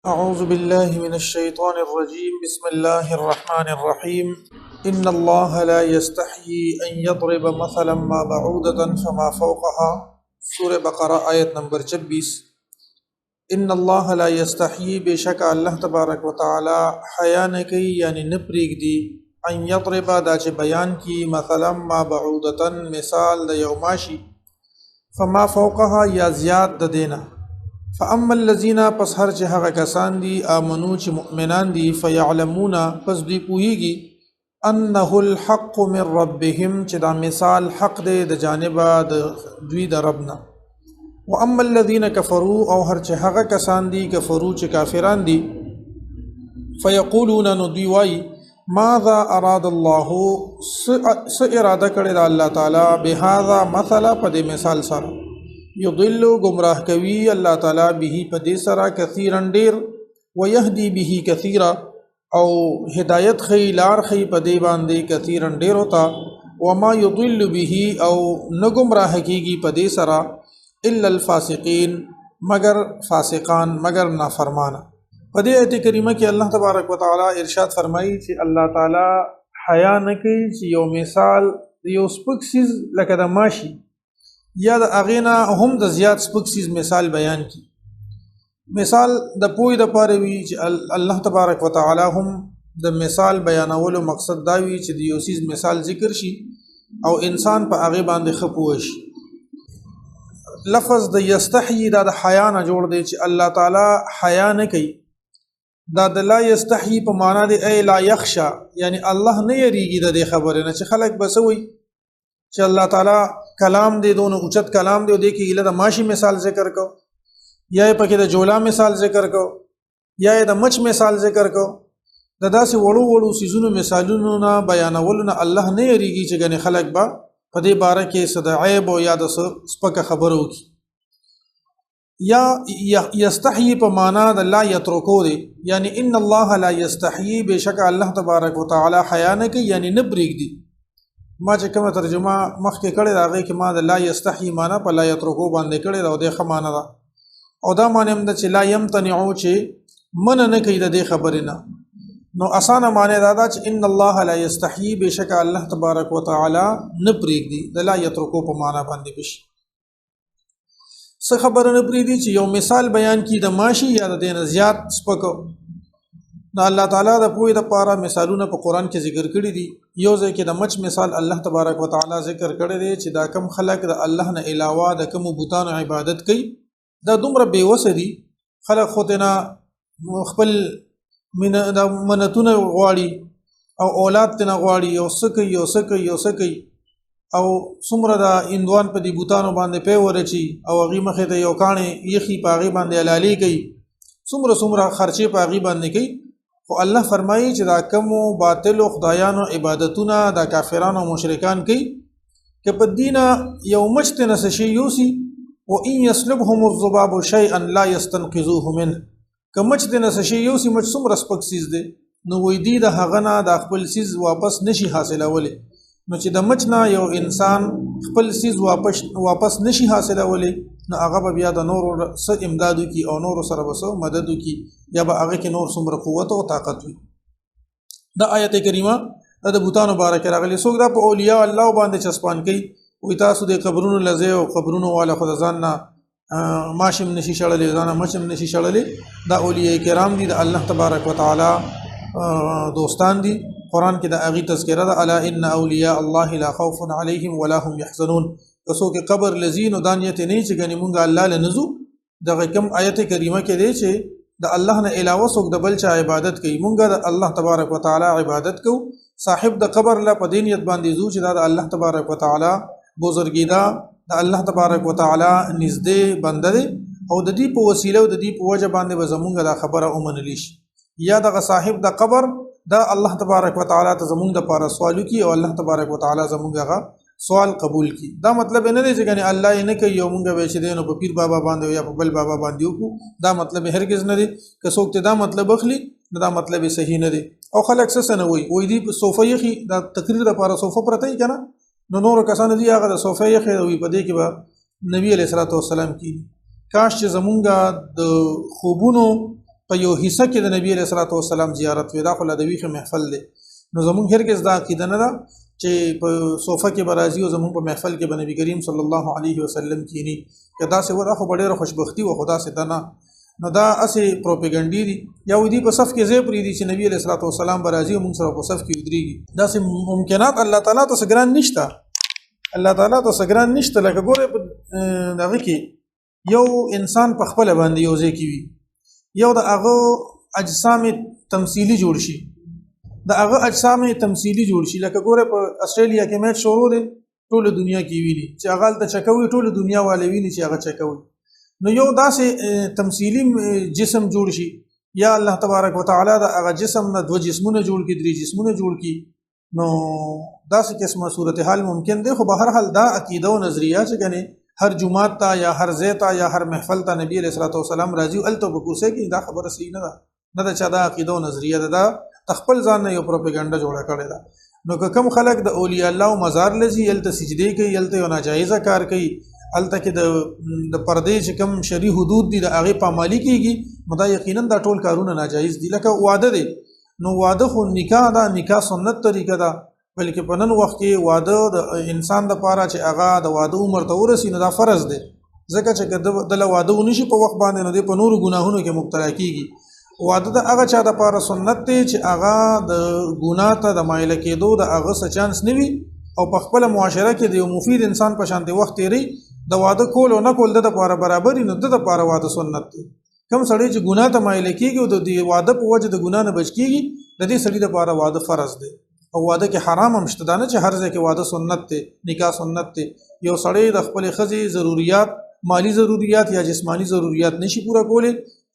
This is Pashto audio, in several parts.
أعوذ بالله من الشيطان الرجيم بسم الله الرحمن الرحيم إن الله لا يستحيي أن يضرب مثلا ما بعودة فما فوقها سورة بقرة آية نمبر 26 إن الله لا يستحيي بشك الله تبارك وتعالى حیا نه کوي یعنی نه پرېږدي ان يضرب دا چې بیان کی مثلا ما بعودة مثال د یو ماشي فما فوقها یا زیات د دینه فاما الذين پس هر چې هغه کسان دي امنو چې مؤمنان دي فيعلمون پس دوی پوهیږي انه الحق من ربهم چې دا مثال حق دی د جانبه د دوی د ربنا واما الذين كفروا او هر چې هغه کسان دي کفرو چې کافران دي فيقولون نو دوی وایي ماذا اراد الله س اراده کړی د الله تعالی بهذا مثلا په دې مثال سره یضل گمراه کوي الله تعالی به په دې سره کثیرا ډیر ويهدي به کثیرا او هدایت خی لار خی په دې باندې کثیرا ډیر ہوتا وما یضل به او نه گمراه کیږي په دې سره الا الفاسقین مگر فاسقان مگر نافرمان په دې آیت کریمه کې الله تبارک وتعالى ارشاد فرمایي چې الله تعالی حیا نه کوي چې یو مثال یو سپک سیز لکه د ماشي یا د اغینا هم د زیات سپک سیز مثال بیان کی مثال د پوی د پاره وی چې الله تبارک وتعالى هم د مثال بیانولو مقصد دا وی چې د یو سیز مثال ذکر شي او انسان په هغه باندې خپوش لفظ د یستحیی د حیا نه جوړ دی چې الله تعالی حیا نه کوي دا د لا یستحیی په معنا دی ای لا یخشى یعنی الله نه یریږي د خبره نه چې خلک بسوي چې الله تعالی کلام دی دونو اوچت کلام دی د کې د ماشي مثال ذکر کو یا پکې د جولا مثال ذکر کو یا د مچ مثال ذکر کو د داسې وړو وړو سيزونو مثالونو نه بیانولو نه الله نه یریږي چې ګنې خلک به په دې باره کې صد عیب او یا د سپکه خبرو کی یا یستحیی په معنا د لا یترکو دی یعنی ان الله لا یستحیی بشک الله تبارک وتعالى حیا نه کوي یعنی نه پرېږدي ما چې کومه ترجمه مخکې کړې راغی کې ما د لا یستحیی معنا په لا یترکو باندې کړې دا د خمانه ده او دا معنی هم د چې لا یمتنعو چې من نه کوي د خبرې نه نو اسانه معنی دا ده چې ان الله لا یستحیی بشک الله تبارک وتعالى نه پرېږدي د لا یترکو په معنا باندې بشي څه خبره نه پرېږدي چې یو مثال بیان کی د ماشي یا د دین زیات سپکو دا الله تعالی د پوی د پاره مثالونه په قران کې ذکر کړی دي یو ځکه کې د مچ مثال الله تبارک وتعالى ذکر کړی دی چې دا کم خلق د الله نه علاوه د کم بوتانو عبادت کوي دا دومره بیوسه دي خلق خودنا خپل من د منتونه غواړي او اولاد تنه غواړي او سکي او څومره د اندوان په دي بوتانو باندې په ورچی او غي مخه ته یو کانه یخي پاغي باندې علالي کوي څومره خرچه پاغي باندې کوي خو الله فرمایي چې دا کوم باطل خدایانو عبادتونه د کافرانو او مشرکان کوي چې په دینه یو مشت نسشي یوسی او ان يسلبهم الذباب شيئا لا يستنقذوه منه کمچ د نسشي یوسی مچ څومره سپک سیز دی نو وې دی د هغه نه د خپل سیز واپس نشي حاصلولې نو چې د مچ نه یو انسان خپل سیز واپس نشي حاصلولې نو هغه بیا د نور سره امدادو کی او نور سره وسو مددو کی یا به هغه کې نور څومره قوت او طاقت وي د آیت کریمه د بوتانو بارک راغلي څوک دا په اولیاء الله باندې چسپان کوي وي تاسو د قبرونو لزه او قبرونو والا خدای ځان نه ماشم نشي شړلې ځان ماشم نشي شړلې دا اولیاء کرام دي د الله تبارک وتعالى دوستان دي قران کې د اغي تذکرہ ده الا ان اولیاء الله لا خوف عليهم ولا هم يحزنون تاسو کې قبر لذین او دانیت نه چې غنی مونږه الله لنزو د کوم آیت کریمه کې دی چې د الله نه علاوه څوک د بل چا عبادت کوي مونږه د الله تبارک وتعالى عبادت کو صاحب د قبر لا په دینیت باندې زو چې د الله تبارک وتعالى بزرګیدا د الله تبارک وتعالى نږدې بنده او د دې په وسیله او د دې په وجه باندې به زمونږه د خبره اومنلی شي یا د صاحب د قبر دا الله تبارک وتعالى ته زمونږ د پاره سوالو کی او الله تبارک وتعالى زمونږه سوال قبول کی دا مطلب نه دی چې کنه الله یې نه کوي یو مونږه به چې دینو په پیر بابا باندې یا په بل بابا باندې وکړو دا مطلب هرگز نه دی که څوک ته دا مطلب اخلي دا مطلب صحیح نه دی او خلک څه نه وي دی په صوفه یې دا تقریر لپاره صوفه پرته کنه نو نور کسان دي هغه د صوفه یې وي په دې کې به نبی علیہ الصلوۃ والسلام کی کاش چې زمونږه د خوبونو په یو حصہ کې د نبی علیہ الصلوۃ والسلام زیارت ودا خو د ویخه محفل دی نو زمونږ هرګز دا عقیده نه ده چې په صوفه کې برازي او زمونږ په محفل کې به نبی کریم صلی الله علیه وسلم کینی کدا سه ودا خو ډېره خوشبختی او خدا سه دنا نو دا اسی پروپاګاندا دي یا ودی په صف کې زی پری دي چې نبی علیہ الصلوۃ والسلام برازي او موږ سره په صف کې ودرېږي دا سه ممکنات الله تعالی ته سګران نشته الله تعالی ته سګران نشته لکه ګوره دغه کې یو انسان په خپل باندې یو ځای کې وي یو د هغه اجسام تمثيلي جوړ شي د هغه اجسام تمثيلي جوړ شي لکه ګوره په استرالیا کې میچ شروع دي ټول دنیا کې ویلي چې هغه ته چکوي ټول دنیا والے ویلي چې هغه چکوي نو یو داسې تمثيلي جسم جوړ شي یا الله تبارک وتعالى د هغه جسم نه دوه جسمونه جوړ کړي درې جسمونه جوړ کړي نو داسې قسمه صورتحال ممکن دی خو بهر حال دا عقیده او نظریه چې کنه هر جمعات تا یا هر زیتا یا هر محفل تا نبی علیہ الصلوۃ والسلام راضی الته بکوسه کې دا خبره صحیح نه ده نه دا چا دا عقیده او نظریه ده تخپل ځان نه یو پروپاګاندا جوړه کړی ده نو کوم خلک د اولیاء الله مزار لذي الته سجدي کوي الته یو ناجایزه کار کوي الته کې د پردې چې کوم شری حدود دي د هغه پامالي کیږي نو دا یقینا دا ټول کارونه ناجایز دي لکه واده دي نو واده خو نکاح دا نکاح سنت طریقه ده بلکې په نن وخت کې واده د انسان د پاره چې هغه د واده عمر ته ورسي نو دا فرض دی ځکه چې د واده ونشي په وخت باندې نو د په نورو ګناهونو کې مبتلا کیږي واده د هغه چا د پاره سنت دی چې هغه د ګناه ته د مایل کېدو د هغه څه چانس نوي او په خپل معاشره کې د یو مفید انسان په شان دی وخت تیری د واده کول او نه کول د لپاره برابر نه د لپاره واده سنت دی کوم سړی چې ګناه ته مایل کېږي او د واده په وجه د ګناه نه بچ کېږي د دې سړي لپاره واده فرض دی او واده کې حرام هم شته نه چې هر ځای کې واده سنت دی نکاح سنت دی یو سړی د خپل خزي ضرورت مالی ضرورت یا جسمانی ضرورت نشي پورا کولی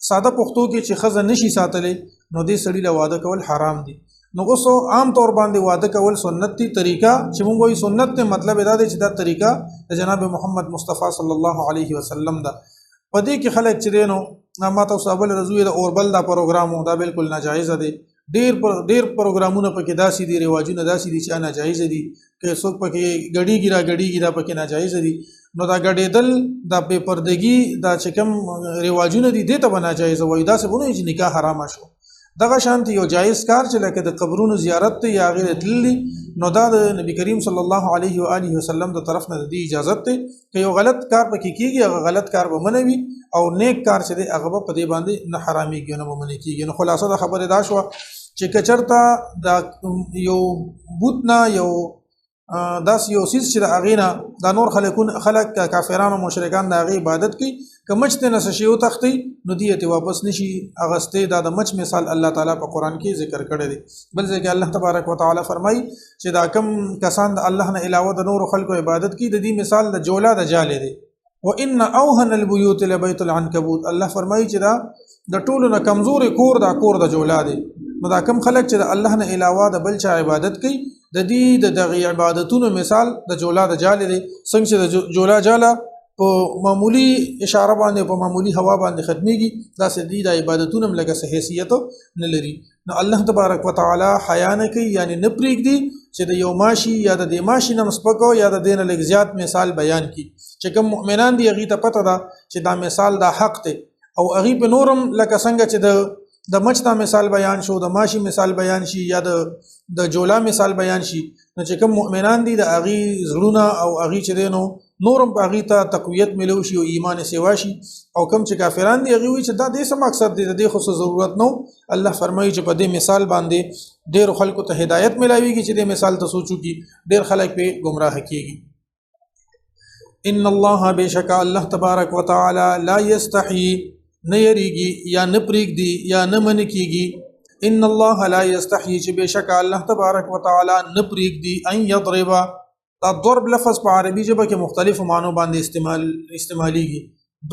ساده پښتو کې چې خزه نشي ساتلې نو دې سړي له واده کول حرام دي نو اوس عام طور باندې واده کول سنت دي طریقہ چې موږ وایو سنت ته مطلب دا دی چې دا طریقہ د جناب محمد مصطفی صلی الله علیه وسلم دا پدې کې خلک چې دینو ما تاسو اول رضوی د اوربل دا پروګرام دا بالکل ناجایز دی ډیر پروګرامونه پکې داسې دي رواجونه داسې دي چې ناجایز دي که څوک پکې غړي پکې ناجایز دي نو دا غړېدل دا بے پردګي دا چې کوم رواجونه دي دته بنا جایز وای دا څه بونه چې نکاح حرام شو دغه شانتي یو جایز کار چې لکه د قبرونو زیارت ته یا غیر تللی نو دا د نبی کریم صلی الله علیه و آله وسلم د طرف نه دی اجازه ته که یو غلط کار پکې کیږي هغه غلط کار به منوي او نیک کار چې دی هغه په دې باندې نه حرامي نه منې کیږي نو خلاصه د خبره دا شو چې کچرتا دا یو بوتنا یو داس یو سیس چې د اغینا د نور خلک کافرانو مشرکان د اغي عبادت کوي کمچته نس شی او تختی نو دیته واپس نشي اغسته د مچ مثال الله تعالی په قران کې ذکر کړی دی بل ځکه الله تبارک وتعالى فرمای چې دا کم کسان د الله نه علاوه د نور خلکو عبادت کوي د دې مثال د جولا د جاله دی وان اوهن البيوت لبيت العنكبوت الله فرمای چې دا د ټولو نه کمزوري کور د جولا دی نو دا کم خلک چې د الله نه علاوه د بل چا عبادت کوي د دې د عبادتونو مثال د جولا د جاله دی څنګه چې د جولا جاله په معمولی اشاره باندې په معمولی هوا باندې ختميږي دا سدي د عبادتونو لکه حیثیت نه لري نو الله تبارک وتعالى حیا نه کوي یعنی نه پریږدي چې د یو ماشي یا د دې ماشي نم سپکو یا د دین لږ زیات مثال بیان کی چې کوم مؤمنان دی هغه ته پته ده چې دا مثال دا حق دی او هغه په نورم لکه څنګه چې د مچتا مثال بیان شو د ماشي مثال بیان شي یا د جولا مثال بیان شي نو چې کوم مؤمنان دي د اغي زړونه او اغي چې دینو نورم په اغي ته تقویت ملو شي او ایمان سیوا شي او کوم چې کافران دي اغي چې دا د څه مقصد دی د خو ضرورت نو الله فرمایي چې په دې مثال باندې ډېر خلکو ته هدایت ملاويږي چې د مثال ته سوچو کی ډېر خلک په گمراه کیږي ان الله بشک الله تبارک وتعالى لا يستحي نه یریږي یا نه پریږدي یا نه من کیږي ان الله لا يستحي چې بشک الله تبارک وتعالى نه پریږدي ان يضرب دا ضرب لفظ په عربي ژبه کې مختلف معنی باندې استعماليږي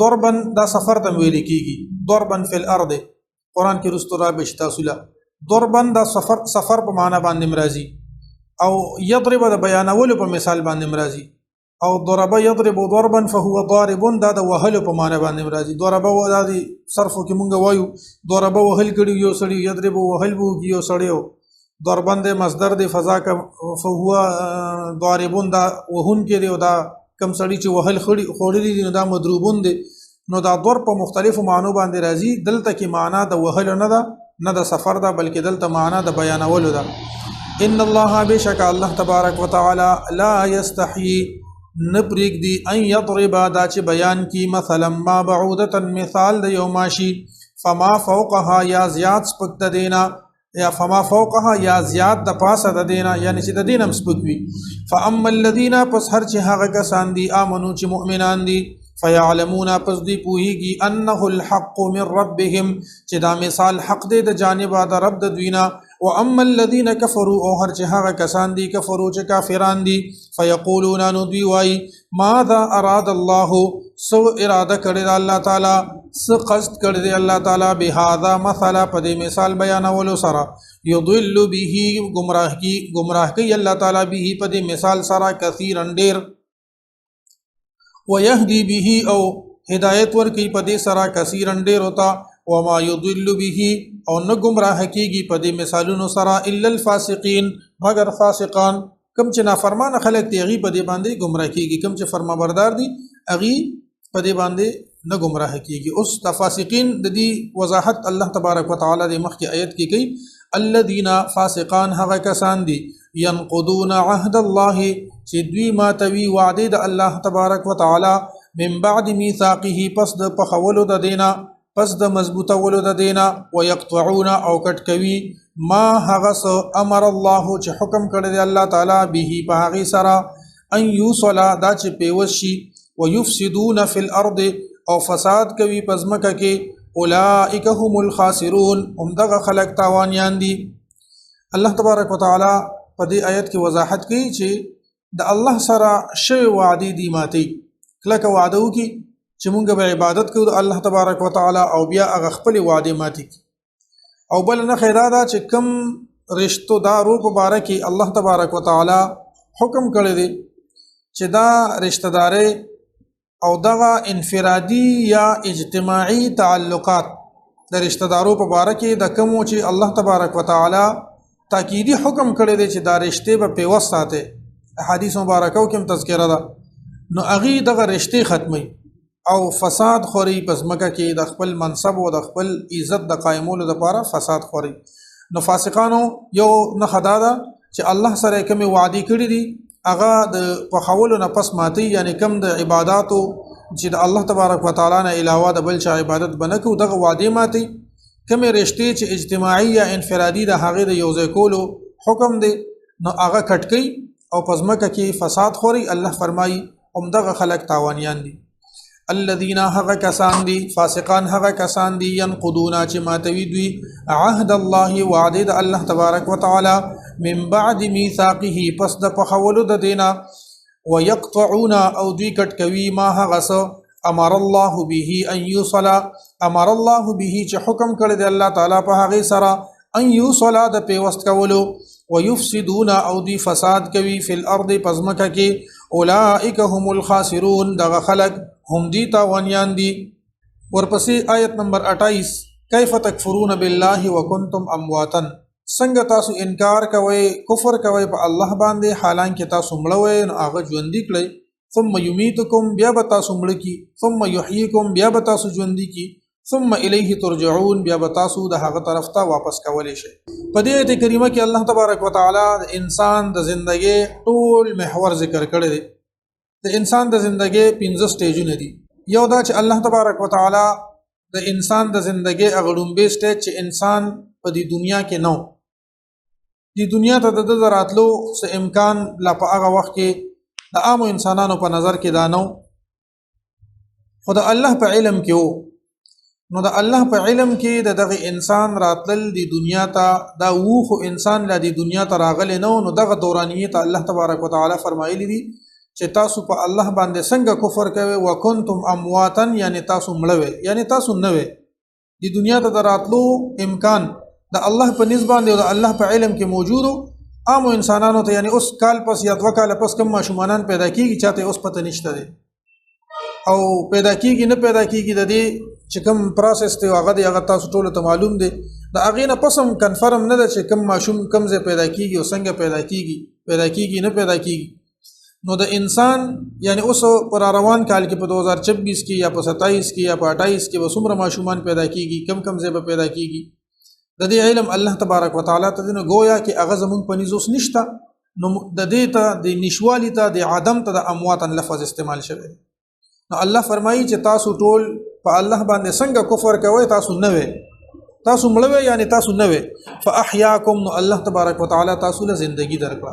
ضربا دا سفر ته ویل کیږي ضربا فی الارض قران کې رستورا بشتا سولا ضربا دا سفر په معنی باندې مرضی او يضرب دا بیانولو په مثال باندې مرضی او ضرب يضرب ضربا فهو ضارب دا د وهل په معنی باندې راځي ضرب و د صرف کې مونږ وایو ضرب وهل کړي یو سړی يضرب وهل وو یو سړیو ضربن د مصدر د فضا کا فهو ضاربون دا وهن کې دی دا کم سړی چې وهل خوري دی دا مضروبون دی نو دا ضرب په مختلفو معنو باندې راځي. دلته کې معنا د وهلو نه ده، نه د سفر ده، بلکې دلته معنا د بیانولو ده. ان الله بشک الله تبارک وتعالى لا يستحي نبرګ دی ان يضرب دا چې بیان کی مثلا ما بعوده مثال د یو ماشي فما فوقها یا زیات سپک د دینا، یا فما فوقها یا زیات د پاسه د دینا، یعنی چې د دینم سپک وي. فاما الذين پس هر چې هغه کسان دي امنو چې مؤمنان دي فيعلمون پس دی پوهیږي انه الحق من ربهم چې دا مثال حق دی د جانب د رب د دوینا. واما الذين كفروا او هر چې هغه کسان دي کفرو چې کافران دي فيقولون نو دوی وای ماذا اراد الله سو اراده کړی الله تعالی، سو قصد کړی الله تعالی بهذا مثلا په دې مثال بیانولو سره يضل به گمراه کی الله تعالی به په دې مثال سره کثیرا ډیر، ويهدي به او هدایت ورکی په دې سره کثیرا ډیر ہوتا، وما يضل به او نه گمراه کیږي په دې مثالونو سره الا الفاسقين مگر فاسقان. کم چې نافرمان خلک دی هغه په دې باندې گمراه کیږي، کم چې فرمانبردار دي هغه په دې باندې نه گمراه کیږي. اوس د فاسقین د دې وضاحت الله تبارک وتعالى د مخکې آیت کې کوي. الذين فاسقان هغه کسان دي ينقضون عهد الله چې دوی ماتوي وعده د الله تبارک وتعالى من بعد ميثاقه پس د پخولو د دینا، پس د مضبوطه ولو د دینا، ويقطعون او کټ کوي ما هغه امر الله چې حکم کړی دی الله تعالی به په هغه سره ان يوصل دا چې پیوشي، ويفسدون في الارض او فساد کوي پزمکه کې، اولئک هم الخاسرون هم دغه خلق تاوانیان دي. الله تبارک وتعالى په دې آیت کې وضاحت کوي چې د الله سره شوی وعده دی ماتي، کله وعده وکي چې مونږ به عبادت کوو د الله تبارک وتعالى او بیا هغه خپل وعده ماتي. او بل نه خیره دا چې کم رشتو دارو په باره کې الله تبارک وتعالى حکم کړی دی چې دا رشتہ داري او دغه انفرادي یا اجتماعي تعلقات د رشتہ دارو په باره کې د کوم چې الله تبارک وتعالى تاکیدی حکم کړی دی چې دا رشته به پیوست ساته. احادیث مبارکو کې تذکرہ ده، نو اغي دغه رشته ختمي او فساد خوري پس مکه کې د خپل منصب او د خپل عزت د قائمولو لپاره فساد خوري. نو فاسقانو یو نه خدا ده چې الله سره کوم وعده کړی دي هغه د پخولو نه پس ماتي، یعنی کم د عبادتو چې د الله تبارک وتعالى نه علاوه د بل چا عبادت بنکو دغه وعده ماتي. کوم رشته چې اجتماعي یا انفرادي د هغه د یوځای کولو حکم دی نو هغه کټکی او پزمکه کې فساد خوري. الله فرمایي هم دغه خلق تاوانیان دي. الذين هغه کسان دي فاسقان هغه کسان دي ينقضون چې ماتوي دوی عهد الله وعده د الله تبارک وتعالى من بعد ميثاقه پس د پخولو د دینا، ويقطعون او دوی کټ کوي ما هغه امر الله به ان يوصل، امر الله به چې حکم کړی دی الله تعالی په هغه سره ان يوصل د پیوست کولو، ويفسدون او دوی فساد کوي فی الارض پزمکه کې، اولئک هم الخاسرون دغه خلق هم دي تاوانیان دي. ورپسې آیت نمبر 28 کیف تکفرون بالله وکنتم امواتا، څنګه تاسو انکار کوئ کفر کوئ په الله باندې حالانکه تاسو مړوئ نو هغه ژوندۍ کړئ، ثم یمیتکم بیا به تاسو مړ کی، ثم یحییکم بیا به تاسو ژوندۍ کی، ثم الیه ترجعون بیا به تاسو د هغه طرف ته واپس کولی شئ. په دې آیت کریمه کې الله تبارک وتعالى د انسان د ژوندۍ ټول محور ذکر کړی دی. د انسان د ژوندۍ 15 سټیجونه دي. یو دا چې الله تبارک وتعالى د انسان د ژوندۍ اغړومبه سټیج چې انسان په دې دنیا کې نو دی دنیا ته د راتلو څه امکان لا په هغه وخت کې د عامو انسانانو په نظر کې دا نو، خو د الله په علم کې وو. نو د الله په علم کې دغه انسان راتل دی دنیا ته دا وو، خو انسان لا دی دنیا ته راغلی نو. نو دغه دورانیه ته الله تبارک وتعالى فرمایلی دي چې تاسو په الله باندې څنګه کفر کوئ، وکنتم امواتا یعنی تاسو مړوي، یعنی تاسو نه وي دی دنیا ته راتلو امکان د الله په نسبت او د الله په علم کې موجودو. عام انسانانو ته یعنی اوس کال پس یا 2 کال پس کوم ماشومان پیدا کیږي چاته اوس پته نشته دی او پیدا کیږي نه پیدا کیږي د دې چې کوم پروسس ته هغه تاسو ټول ته معلوم دی. د هغه نه پسم کنفرم نه ده چې کوم ماشوم کوم ځای پیدا کیږي او څنګه پیدا کیږي نه پیدا کیږي. نو د انسان یعنی اوس پر روان کال کې په 2026 کې یا په 27 کې یا په 28 کې وسمره ماشومان پیدا کیږي کم زیبه پیدا کیږي د دې علم الله تبارک وتعالى ته نه گویا کې هغه زمون پنيزوس نشتا نو د دې ته د نشوالي ته د عدم ته د امواتن لفظ استعمال شوی نو الله فرمایي چې تاسو ټول په الله باندې څنګه کفر کوئ تاسو نه وې تاسو مړوي یعنی تاسو نه وې فاحیاکم نو الله تبارک وتعالى تاسو له ژوندۍ درکړه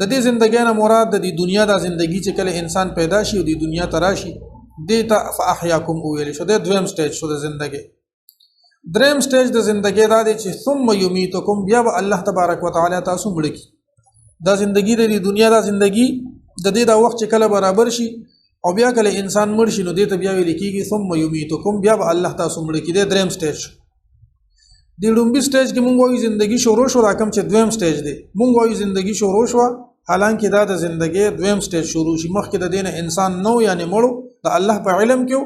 د دې ژوندۍ نه مراد د دنیا د ژوندۍ چې کله انسان پیدا شي او د دنیا تراشي د ته فاحیاکم ویل شو د دویم سټیج شو د ژوندۍ دریم سټیج د ژوندۍ دا دی چې ثم یمیتکم بیا به الله تبارک وتعالى تاسو مړ کی دا ژوندۍ د دنیا د ژوندۍ د دې د وخت چې کله برابر شي او بیا کله انسان مړ شي نو دې ته بیا ویل کیږي ثم یمیتکم بیا به الله تاسو مړ کی د دریم سټیج د لومبي سټیج کې مونږ وایو ژوندۍ شروع شو راکم چې دویم سټیج دی مونږ وایو ژوندۍ شروع شو حالانکه دا د ژوندۍ دویم سټیج شروع شي مخکې د دین انسان نو یعنی مړو د الله په علم کې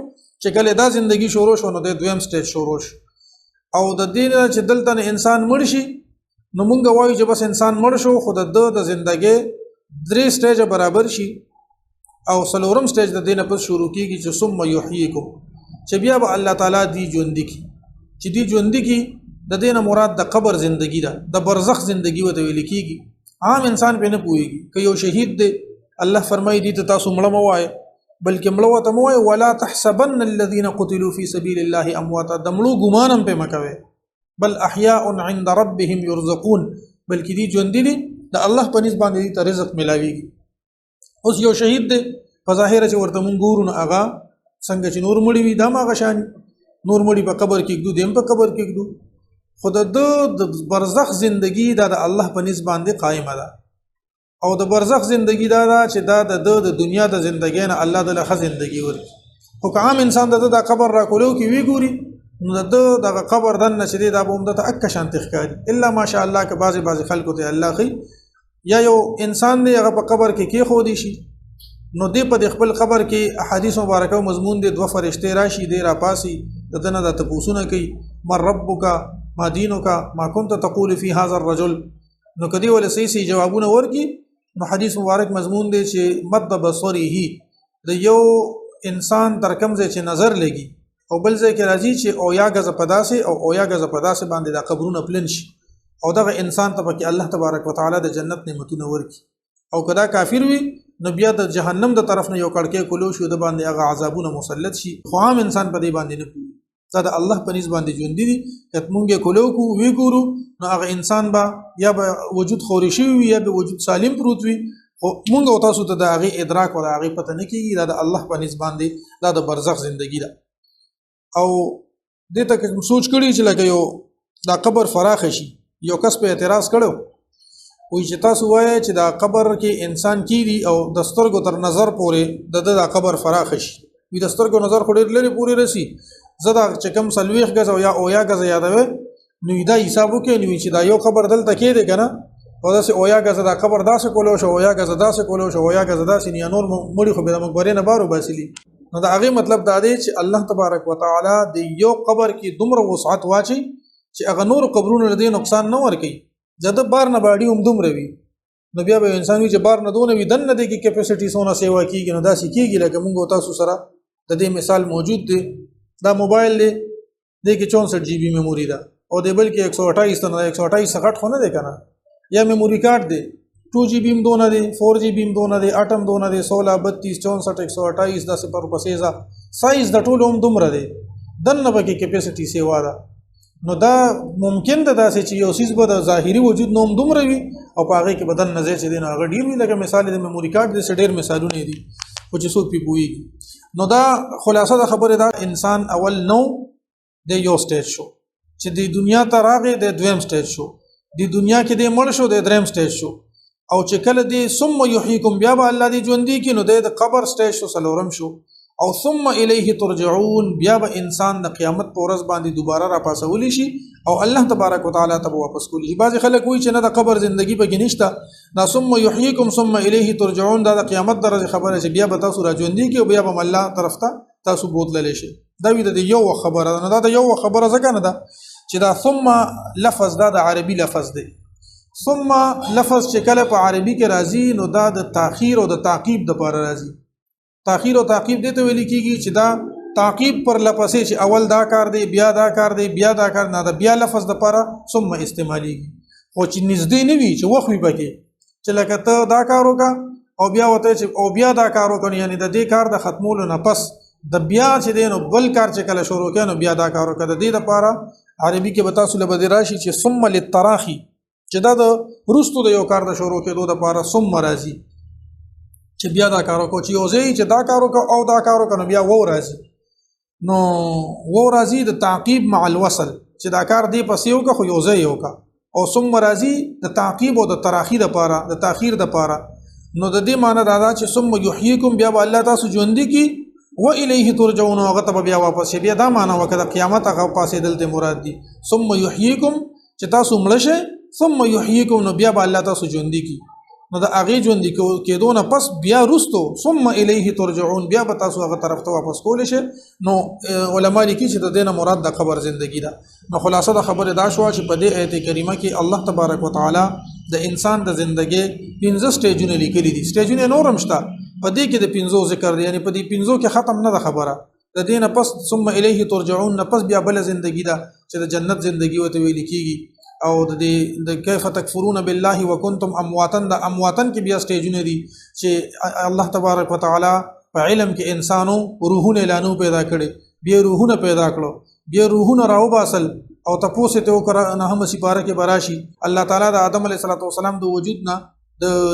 چې کله دا ژوندۍ شروع شو نو د دویم سټیج شروع شو او د دین چې دلته انسان مړ شي نو مونږ وایو چې بس انسان مړ شو خو د ژوندۍ درې سټیج برابر شي او څلورم سټیج د دینه پس شروع کیږي چې ثم یحییکم چې بیا به الله تعالی دی ژوند کی چې دی ژوند کی د دینه مراد د قبر ژوندۍ ده د برزخ ژوندۍ وته ویل کیږي عام انسان په نه پويږي که یو شهید دی الله فرمایي دي تاسو مړ مو وای بلکې مړ وته مو وای ولا تحسبن الذين قتلوا في سبيل الله امواتا دمړو ګمانم په مکوي بل احياء عند ربهم يرزقون بلکې دي ژوند دي د الله په نسبت باندې رزق ملاويږي اوس یو شهید دی په ظاهر چې ورته مونږ ګورو نو هغه څنګه چې نور مړی وي دا ما غشان نور مړی په قبر کې ګدو دیم په قبر کې ګدو خود د برزخ زندگی دا د الله په نسبت باندې قائمه ده او د برزخ زندگی دا چې دا د دنیا د زندګۍ نه الله د له زندگی ورکړي خو عام انسان د قبر را کولو کې وی ګوري نو د قبر دن نشری دا بوم د اک شان تخکاری الا ماشاء الله که بعضی خلکو ته الله خي یا یو انسان دی هغه په قبر کې خو دي شي نو دی په خپل قبر کې احادیث مبارکه مضمون دي دوه فرشته راشي دی را پاسي دنه د تپوسونه کوي مر ربک ما دینک ما كنت تقول في هذا الرجل نو کدی ول سې جوابونه ورکی نو حدیث مبارک مضمون دی چې مد بصره د یو انسان تر کمزې چې نظر لګي او بل ځای کې راځي چې او یا غز پداسه او یا غز پداسه باندې د قبرونه پلن شي او دغه انسان ته پکې الله تبارک وتعالى د جنت نعمتونه ورکی او کدا کافر وي نو بیا د جهنم د طرف نه یو کړکې کولو شو د باندې هغه عذابونه مسلط شي خو عام انسان په دې باندې نه پوي دا الله په نسبت باندې ژوند دي کتمونګه کولو کو وی ګورو نو هغه انسان با یا به وجود خورشي وي یا به وجود سالم پروت وي او مونږ او تاسو ته د هغه ادراک او هغه پته نه کیږي دا د الله په نسبت باندې دا د برزخ ژوندۍ ده او دې ته سوچ کړی چې لکه یو دا قبر فراخ شي یو کس په اعتراض کړو وای چې تاسو وایي چې دا قبر کې انسان کیږي او د سترګو تر نظر پورې د قبر فراخ شي وي د سترګو نظر خوري لري پورې رسی زدا چې کم سلويخ غز او یا غز یادوي نو دا حساب وکړي نو چې دا یو قبر دلته کې دی کنه او دا سه او یا غز دا قبر داسې کولو شو او یا غز داسې کولو شو او یا غز داسې نه نور مړي خو به مقبره نه بارو باسلی نو دا هغه مطلب دا دی چې الله تبارک وتعالى د یو قبر کې دومره وسعت واچي چې هغه نور قبرونو لدی نقصان نه ور کوي زده بار نه باډي هم دومره وي نو بیا به انسان وي چې بار نه دونه وي دنه دی کې کیپاسټي سونه سیوا کیږي نو داسې کیږي لکه موږ تاسو سره د دې مثال موجود دی دا موبایل دی د کې 64 جی بی میموري ده او د بل کې 128 نه 128 غټ خونه ده کنه یا میموري کارت دی 2 جی بی هم دونه دی 4 جی بی هم دونه دی 8 هم دونه دی 16 32 64 128 داسې پر پسېزا سایز د ټولو هم دومره دی دنه به کې کیپاسټي سیوا ده نو دا ممکن ده داسې چې یو سیس به د ظاهري وجود نوم دومره وي او په هغه کې بدن نظر چې دین هغه ډیر وي لکه مثال د میموري کارت د ډیر مثالونه دي خو چې څوک پیږي نو دا خلاصه د خبره دا انسان اول نو د یو سټیج شو چې د دنیا ته راغی د دویم سټیج شو د دنیا کې د مړ شو د دریم سټیج شو او چې کله د ثم یحییکم بیا به الله دې ژوندۍ کې نو د قبر سټیج شو سلورم شو او ثم الیه ترجعون بیا به انسان د قیامت پر ورځ باندې دوباره را پاسول شي او الله تبارک وتعالى ته واپس کولی شي بعض خلک وایي چې نه د قبر ژوندۍ به نشته دا ثم یحییکم ثم الیه ترجعون دا د قیامت درجه خبره چې بیا به تاسو را ژوندۍ کې او بیا به الله طرف ته تاسو بوتلل شي دا وی د یو خبره نه دا د یو خبره ځکه نه ده چې دا ثم لفظ دا د عربي لفظ دی ثم لفظ چې کله په عربي کې راځي نو دا د تاخير او د تعقیب د لپاره راځي. تاخير او تعقیب دې ته ویل کېږي چې دا تعقیب پر لپسې چې اول دا کار دی بیا دا کار دی بیا دا کار نه دا بیا لفظ د لپاره ثم استعماليږي. خو چې نږدې نه وي چې وخت وي پکې چې لکه ته دا کار وکړه او بیا وته چې او بیا دا کار وکړي، یعنی د دې کار د ختمولو نه پس د بیا چې دینو بل کار چې کله شروع کړي نو بیا دا کار وکړه. د دې لپاره عربي کې بتا سول به راشي چې ثم للتراخي چې دا د رستو د یو کار د شروع کېدو لپاره ثم راځي چې بیا دا کار وکړي، چې اوځي چې دا کار وکړه او دا کار وکړه بیا و راځي. نو و راځي د تعقیب مع الوصل چې دا کار دی پس یو کا خو اوځي یو کا، او ثم راځي د تعقیب او د تراخی لپاره د تاخير لپاره. نو د دې معنی دا چې ثم يحييكم بیا الله تاسو ژوند کی و الیه ترجعون او غته بیا واپس بیا دا معنی وکړه قیامت هغه پاسې دلته مراد دي. ثم يحييكم چې تاسو مړ شئ ثم يحييكم نو بیا الله تاسو ژوند کی نو دا هغه ژوند کېدو نه پس بیا رستو ثم الیه ترجعون بیا به تاسو هغه طرف ته واپس کول شي. نو علما لیکي چې د دې نه مراد د قبر ژوندۍ ده. نو خلاصه د خبره دا شو چې په دې آیت کریمه کې الله تبارک وتعالى د انسان د ژوندۍ 15 سټیجونه لیکلي دي. سټیجونه نورم شته په دې کې د 15 ذکر دي، یعنی په دې 15 کې ختم نه ده خبره. د دې نه پس ثم الیه ترجعون نه پس بیا بل ژوندۍ ده چې د جنت ژوندۍ وته ویل کیږي. او د کیف تکفرون بالله وکنتم امواتا د امواتن کې بیا سټیجونه دي چې الله تبارک وتعالى په علم کې انسانو روحونه لانو پیدا کړي، بیا روحونه پیدا کړو، بیا روحونه راو باسل او تاسو ته وکړه نه هم سپاره کې براشي. الله تعالی د آدم علیه السلام د وجود نه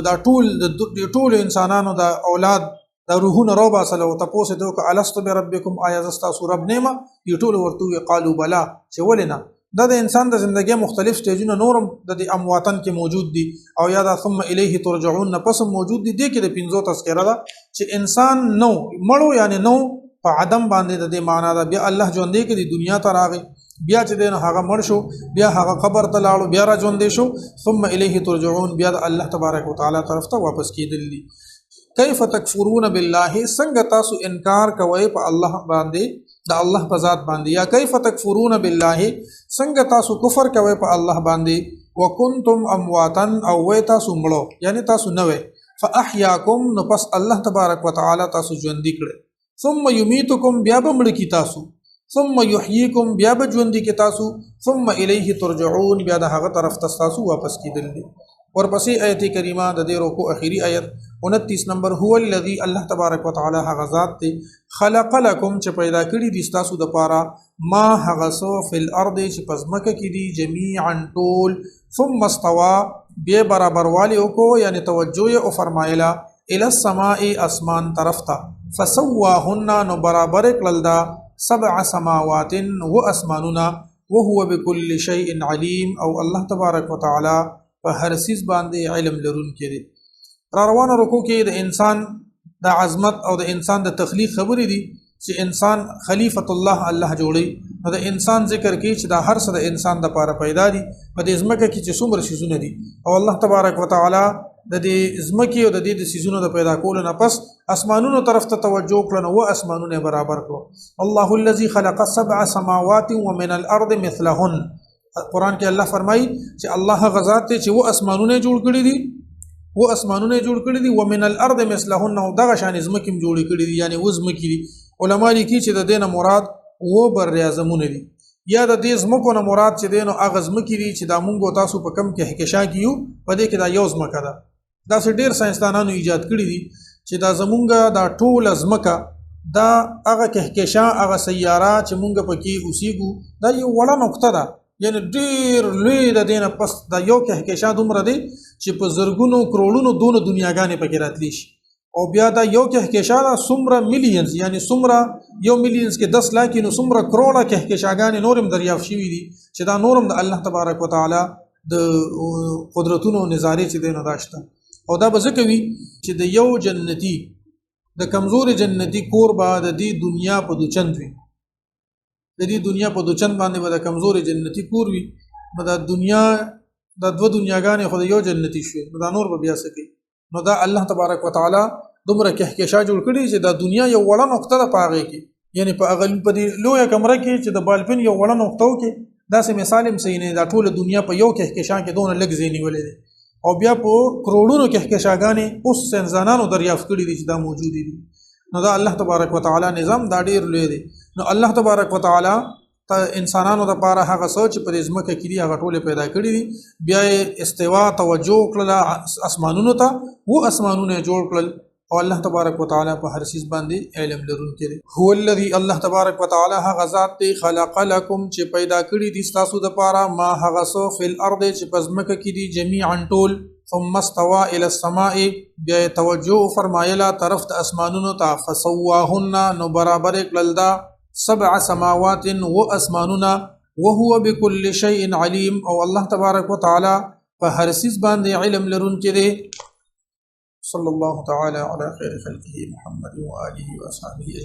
د ټول انسانانو د اولاد د روحونه راو باسل او تاسو ته وکړه الست بربکم آیا زستا سورب نیمه یو ټول ورته قالو بلا چې ولنا. دا د انسان د ژوندۍ مختلف سټیجونه نورم د امواتن کې موجود دي او یا د ثم الیه ترجعون نه پس موجود دي. د کې د 15 تذکرہ ده چې انسان نو مړو یعنی نو په عدم باندې د دې معنا ده. بیا الله ژوندۍ کې د دنیا ته راغی، بیا چې دین هغه مړ شو، بیا هغه قبر ته لاړو، بیا را ژوندۍ شو، ثم الیه ترجعون بیا د الله تبارک وتعالى طرف ته واپس کیدل دي. کیف تکفرون بالله څنګه تاسو انکار کوئ په الله باندې د الله په ذات باندې، یا کیف تکفرون بالله څنګه تاسو کفر کوئ په الله باندې، وکنتم امواتا او وای تاسو مړو یعنی تاسو نه وای، فاحیاکم نو پس الله تبارک وتعالى تاسو ژوند کړي، ثم یمیتکم بیا به مړ کی تاسو، ثم یحییکم بیا به ژوند کی تاسو، ثم الیه ترجعون بیا د هغه طرف تاسو واپس کیدل دي. ورپسې آیت کریمه د دې رکوع اخیری آیت 29 نمبر هو الذی الله تبارک وتعالى هغه ذات دی خلق لكم چې پیدا کړی دي تاسو د پاره ما هغه سو فل ارض چې پزمکه کې دي جميعا ټول، ثم استوى بیا برابر والی کو یعنی توجه او فرمایلا الى السماء اسمان طرف ته، فسواهن نو برابر کړل دا 7 سماوات و اسماننا وهو بكل شيء عليم او الله تبارک وتعالى په هر سیس باندې علم لرونکی دی. را روانه رکوع کې د انسان د عظمت او د انسان د تخلیق خبرې دي چې انسان خلیفۃ الله جوړي. نو د انسان ذکر کې چې دا هر څه د انسان د لپاره پیدا دي په دې ځمکه کې چې څومره شیزونه دي، او الله تبارک وتعالى د دې ځمکې او د دې سیزونو د پیدا کولو نه پس اسمانونو طرف ته توجه کړنه او اسمانونه برابر کړو. الله الذي خلق 7 سماوات ومن الارض مثلهن. قرآن کې الله فرمایي چې الله غزاد ته چې و اسمانونه جوړ کړی دي، و اسمانونه جوړ کړی دي، ومن الارض مثلهن او دغه شان زمکم جوړ کړی دي یعنی وزمکی دي. علما لیکي چې د دینه مراد و بر اعظمونه دي، یا د دې زمکو نه مراد چې دینو اغه زمکی دي چې د مونږ تاسو په کم کې حکشا کیو په دې کې دا یو زمکه ده. دا ډېر ساينسدانانو ایجاد کړی دي چې دا زمونږه دا ټول زمکه دا اغه کهکشا اغه سیاره چې مونږ پکې اوسېګو دا یو وړه نقطه ده، یعنی ډیر لوی د دینه پس دا یو کهکشا دومره دی چې په زرګونو کروڑونو دونه دنیاګانې پکې راتلی شي، او بیا دا یو کهکشا دا څومره میلیونز یعنی څومره یو میلیونز کې 10 لک نو څومره کروڑه کهکشاګانې نورم دریافت شوي دي چې دا نورم د الله تبارک وتعالى د قدرتونو نظاره چې دینه داشته. او دا به ځکه وي چې د یو جنتی د کمزوري جنتی کور به د دې دنیا په دوچند وي، د دې دنیا په دوچند باندې به د کمزوري جنتی کور وي، نو دا دنیا د دوه دنیاګانې خو د یو جنتی شوي، نو دا نور به بیا څه کوي. نو دا الله تبارک وتعالى دومره کهکشا جوړ کړي چې دا دنیا یو وړه نقطه ده پاغه کې، یعنی په اغل په دې لویه کمره کې چې د بالپن یو وړه نقطه کې داسې مثال هم صحیح نه دا ټول دنیا په یو کهکشان کې دونه لږ ځای نیولې دی او بیا په کروڑونو کهکشاګانې اوس انسانانو دریافت کړي دي چې دا موجود دي نو دا الله تبارک وتعالى نظام دا ډیر لوی دی نو الله تبارک وتعالى انسانانو لپاره هغه سوچ په ځمکه کې دی هغه ټول پیدا کړی دي بیا استوا توجه کړل اسمانونو ته و اسمانونه جوړ کړل او الله تبارک وتعالى په هر شي باندې علم لرونکی دی هو الذي الله تبارک وتعالى هغه ذات دی خلق لكم چې پیدا کړی دي تاسو لپاره ما هغه سو فل ارض چې په ځمکه کې دي جميعا ټول ثم استوى الى السماء بیا توجه فرمایلا طرف ته اسمانونو ته فسواهن نو برابر کړل دا 7 سماوات و اسماننا وهو بكل شيء عليم او الله تبارك وتعالى په هر شي باندې علم لرونکی دی صلى الله تعالى على خير خلقه محمد وآله وصحبه